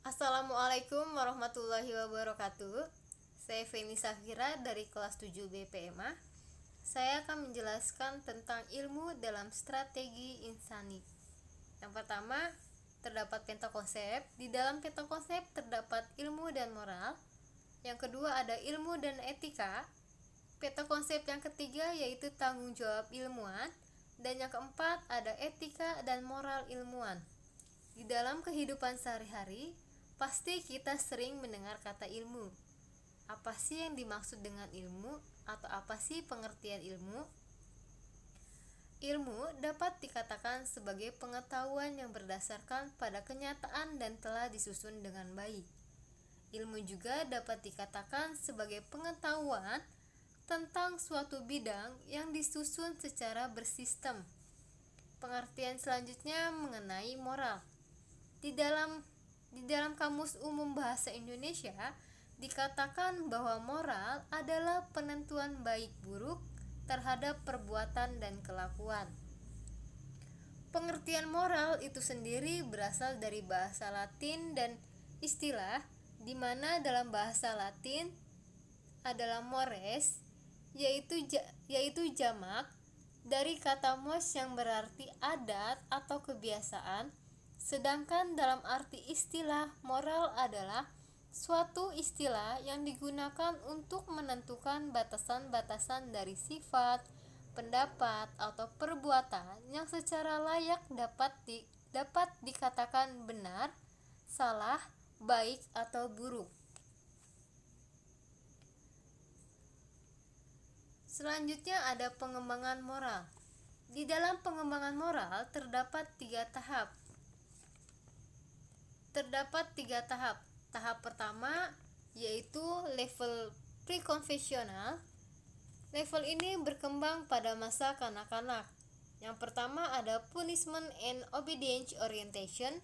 Assalamualaikum warahmatullahi wabarakatuh. Saya Feni Safira dari kelas 7 BPMA. Saya akan menjelaskan tentang ilmu dalam strategi insani. Yang pertama, terdapat pentakonsep. Di dalam pentakonsep terdapat ilmu dan moral. Yang kedua ada ilmu dan etika. Pentakonsep yang ketiga yaitu tanggung jawab ilmuwan. Dan yang keempat ada etika dan moral ilmuwan. Di dalam kehidupan sehari-hari, pasti kita sering mendengar kata ilmu. Apa sih yang dimaksud dengan ilmu? Atau apa sih pengertian ilmu? Ilmu dapat dikatakan sebagai pengetahuan yang berdasarkan pada kenyataan dan telah disusun dengan baik. Ilmu juga dapat dikatakan sebagai pengetahuan tentang suatu bidang yang disusun secara bersistem. Pengertian selanjutnya mengenai moral. Di dalam Kamus Umum Bahasa Indonesia dikatakan bahwa moral adalah penentuan baik buruk terhadap perbuatan dan kelakuan. Pengertian moral itu sendiri berasal dari bahasa Latin dan istilah di mana dalam bahasa Latin adalah mores, yaitu jamak dari kata mos yang berarti adat atau kebiasaan. Sedangkan dalam arti istilah, moral adalah suatu istilah yang digunakan untuk menentukan batasan-batasan dari sifat, pendapat, atau perbuatan yang secara layak dapat dikatakan benar, salah, baik, atau buruk. Selanjutnya ada pengembangan moral. Di dalam pengembangan moral terdapat tiga tahap. Tahap pertama yaitu level prekonvensional. Level ini berkembang pada masa kanak-kanak. Yang pertama ada punishment and obedience orientation,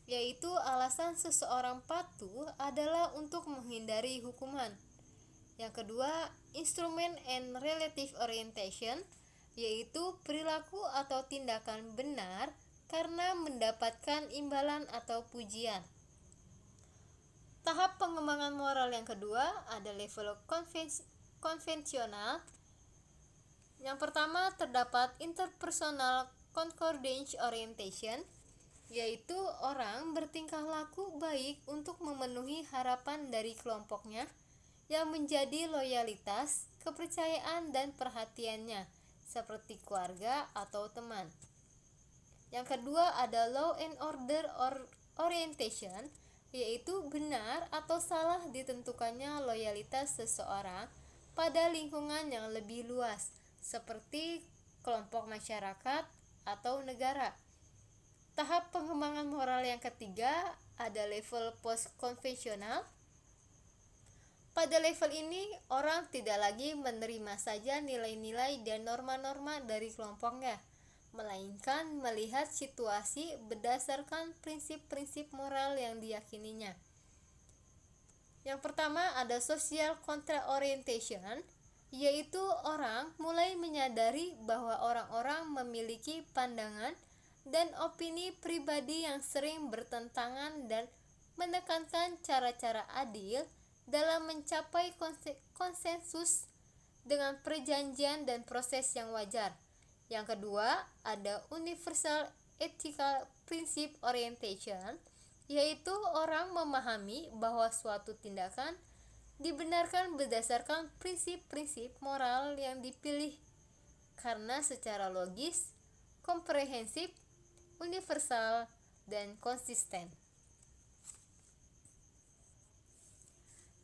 yaitu alasan seseorang patuh adalah untuk menghindari hukuman. Yang kedua, instrument and relative orientation, yaitu perilaku atau tindakan benar karena mendapatkan imbalan atau pujian. Tahap pengembangan moral yang kedua ada level konvensional. Yang pertama terdapat interpersonal concordance orientation, yaitu orang bertingkah laku baik untuk memenuhi harapan dari kelompoknya yang menjadi loyalitas, kepercayaan, dan perhatiannya, seperti keluarga atau teman. Yang kedua ada law and order orientation, yaitu benar atau salah ditentukannya loyalitas seseorang pada lingkungan yang lebih luas, seperti kelompok masyarakat atau negara. Tahap pengembangan moral yang ketiga ada level post-konvensional. Pada level ini, orang tidak lagi menerima saja nilai-nilai dan norma-norma dari kelompoknya, melainkan melihat situasi berdasarkan prinsip-prinsip moral yang diyakininya. Yang pertama ada social control orientation, yaitu orang mulai menyadari bahwa orang-orang memiliki pandangan dan opini pribadi yang sering bertentangan dan menekankan cara-cara adil dalam mencapai konsensus dengan perjanjian dan proses yang wajar. Yang kedua, ada universal ethical principle orientation, yaitu orang memahami bahwa suatu tindakan dibenarkan berdasarkan prinsip-prinsip moral yang dipilih karena secara logis, komprehensif, universal, dan konsisten.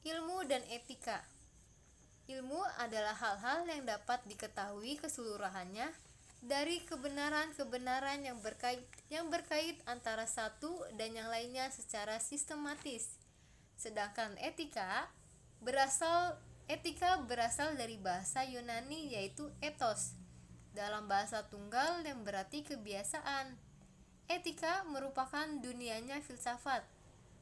Ilmu dan etika. Ilmu adalah hal-hal yang dapat diketahui keseluruhannya dari kebenaran-kebenaran yang berkait antara satu dan yang lainnya secara sistematis. Sedangkan etika berasal dari bahasa Yunani yaitu ethos, dalam bahasa tunggal yang berarti kebiasaan. Etika merupakan dunianya filsafat,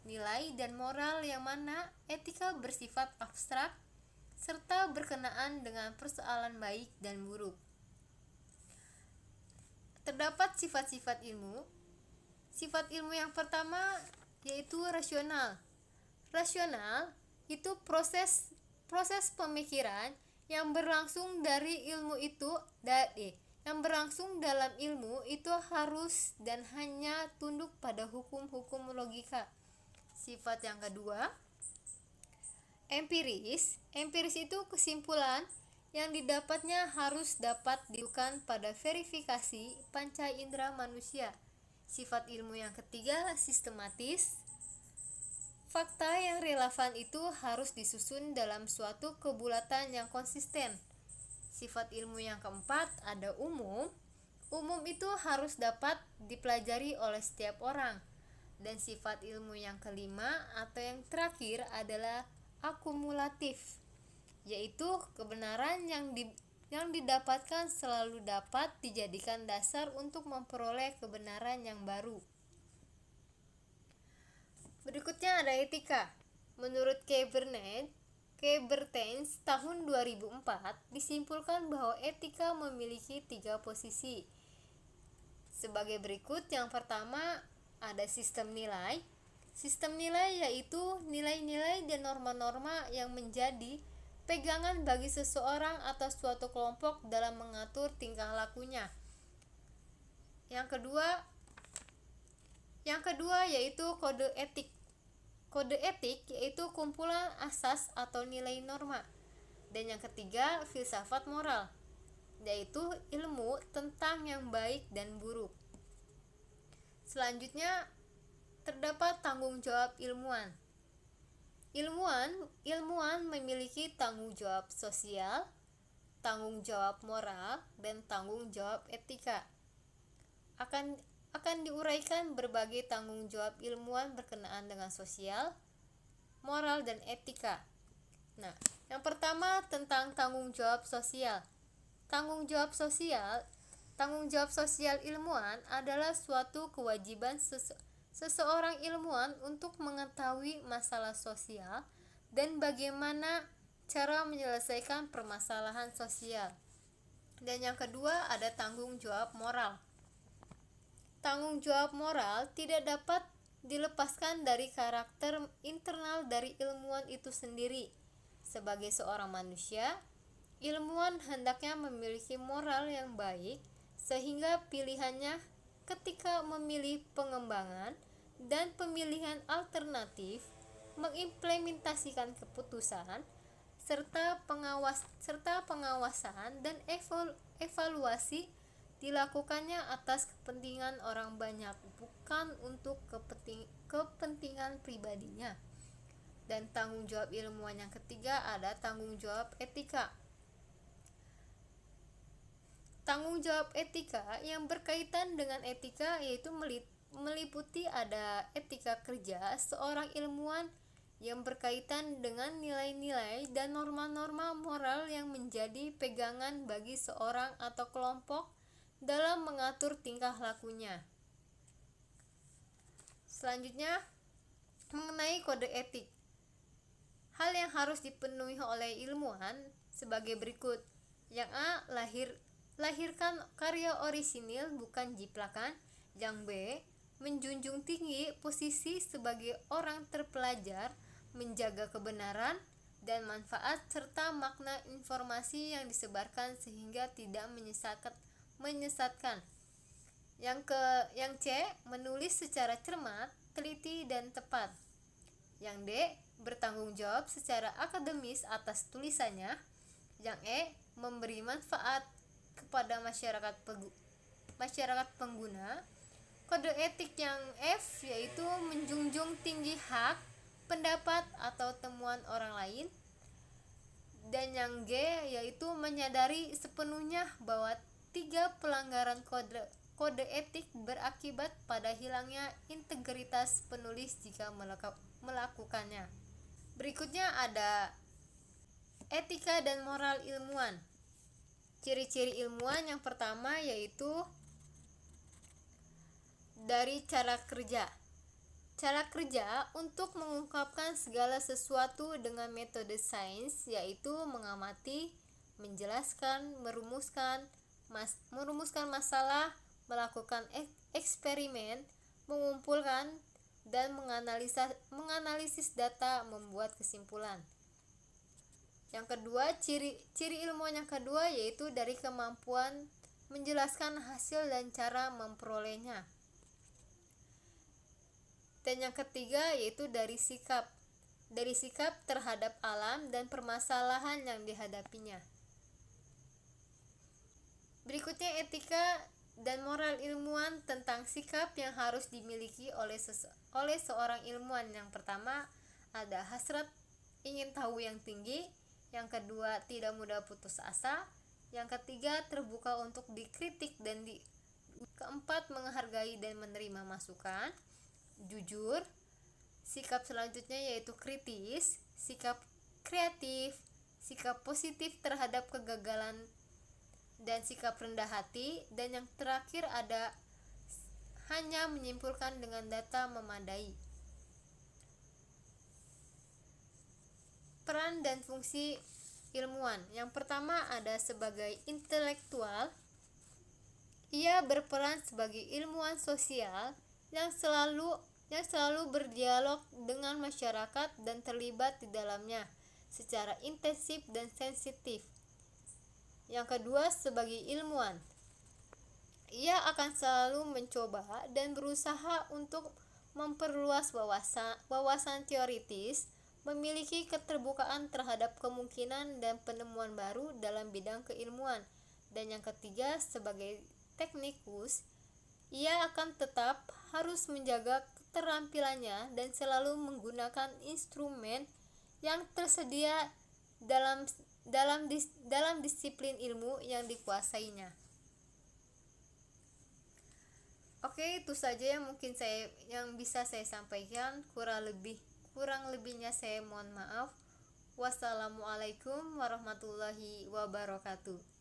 nilai dan moral yang mana etika bersifat abstrak serta berkenaan dengan persoalan baik dan buruk. Terdapat sifat-sifat ilmu. Sifat ilmu yang pertama yaitu rasional. Rasional itu proses pemikiran yang berlangsung dalam ilmu itu harus dan hanya tunduk pada hukum-hukum logika. Sifat yang kedua, empiris. Empiris itu kesimpulan yang didapatnya harus dapat dilakukan pada verifikasi panca indera manusia. Sifat ilmu yang ketiga, sistematis. Fakta yang relevan itu harus disusun dalam suatu kebulatan yang konsisten. Sifat ilmu yang keempat ada umum. Umum itu harus dapat dipelajari oleh setiap orang. Dan sifat ilmu yang kelima atau yang terakhir adalah akumulatif, yaitu kebenaran yang didapatkan selalu dapat dijadikan dasar untuk memperoleh kebenaran yang baru. Berikutnya ada etika. Menurut Kebertens tahun 2004 disimpulkan bahwa etika memiliki 3 posisi. Sebagai berikut, yang pertama ada sistem nilai. Sistem nilai yaitu nilai-nilai dan norma-norma yang menjadi pegangan bagi seseorang atau suatu kelompok dalam mengatur tingkah lakunya. Yang kedua yaitu kode etik. Kode etik yaitu kumpulan asas atau nilai norma. Dan yang ketiga, filsafat moral, yaitu ilmu tentang yang baik dan buruk. Selanjutnya terdapat tanggung jawab ilmuwan. Ilmuwan memiliki tanggung jawab sosial, tanggung jawab moral, dan tanggung jawab etika. Akan diuraikan berbagai tanggung jawab ilmuwan berkenaan dengan sosial, moral, dan etika. Nah, yang pertama tentang tanggung jawab sosial. Tanggung jawab sosial ilmuwan adalah suatu kewajiban seseorang ilmuwan untuk mengetahui masalah sosial dan bagaimana cara menyelesaikan permasalahan sosial. Dan yang kedua ada tanggung jawab moral. Tanggung jawab moral tidak dapat dilepaskan dari karakter internal dari ilmuwan itu sendiri. Sebagai seorang manusia, ilmuwan hendaknya memiliki moral yang baik sehingga pilihannya ketika memilih pengembangan dan pemilihan alternatif, mengimplementasikan keputusan, serta pengawasan dan evaluasi dilakukannya atas kepentingan orang banyak, bukan untuk kepentingan pribadinya. Dan tanggung jawab ilmuwan yang ketiga ada tanggung jawab etika. Tanggung jawab etika yang berkaitan dengan etika yaitu meliputi ada etika kerja seorang ilmuwan yang berkaitan dengan nilai-nilai dan norma-norma moral yang menjadi pegangan bagi seorang atau kelompok dalam mengatur tingkah lakunya. Selanjutnya, mengenai kode etik. Hal yang harus dipenuhi oleh ilmuwan sebagai berikut. Yang A, lahirkan karya orisinil bukan jiplakan. Yang B, menjunjung tinggi posisi sebagai orang terpelajar, menjaga kebenaran dan manfaat serta makna informasi yang disebarkan sehingga tidak menyesatkan. Yang C, menulis secara cermat, teliti dan tepat. Yang D, bertanggung jawab secara akademis atas tulisannya. Yang E, memberi manfaat kepada masyarakat pengguna. Kode etik yang F yaitu menjunjung tinggi hak, pendapat atau temuan orang lain. Dan yang G yaitu menyadari sepenuhnya bahwa 3 pelanggaran kode etik berakibat pada hilangnya integritas penulis jika melakukannya. Berikutnya ada etika dan moral ilmuwan. Ciri-ciri ilmuwan yang pertama yaitu dari cara kerja. Cara kerja untuk mengungkapkan segala sesuatu dengan metode sains yaitu mengamati, menjelaskan, merumuskan masalah, melakukan eksperimen, mengumpulkan, dan menganalisis data, membuat kesimpulan. Yang kedua, ciri ilmuwan yang kedua yaitu dari kemampuan menjelaskan hasil dan cara memperolehnya. Dan yang ketiga yaitu dari sikap terhadap alam dan permasalahan yang dihadapinya. Berikutnya, etika dan moral ilmuwan tentang sikap yang harus dimiliki oleh seorang ilmuwan. Yang pertama, ada hasrat ingin tahu yang tinggi. Yang kedua, tidak mudah putus asa. Yang ketiga, terbuka untuk dikritik dan keempat, menghargai dan menerima masukan. Jujur. Sikap selanjutnya yaitu kritis, sikap kreatif, sikap positif terhadap kegagalan, dan sikap rendah hati. Dan yang terakhir ada hanya menyimpulkan dengan data memadai. Peran dan fungsi ilmuwan. Yang pertama ada sebagai intelektual. Ia berperan sebagai ilmuwan sosial yang selalu berdialog dengan masyarakat dan terlibat di dalamnya secara intensif dan sensitif. Yang kedua, sebagai ilmuwan, ia akan selalu mencoba dan berusaha untuk memperluas wawasan teoritis, memiliki keterbukaan terhadap kemungkinan dan penemuan baru dalam bidang keilmuan. Dan yang ketiga, sebagai teknikus, ia akan tetap harus menjaga keterampilannya dan selalu menggunakan instrumen yang tersedia dalam disiplin ilmu yang dikuasainya. Oke, itu saja yang bisa saya sampaikan. Kurang lebihnya saya mohon maaf. Wassalamualaikum warahmatullahi wabarakatuh.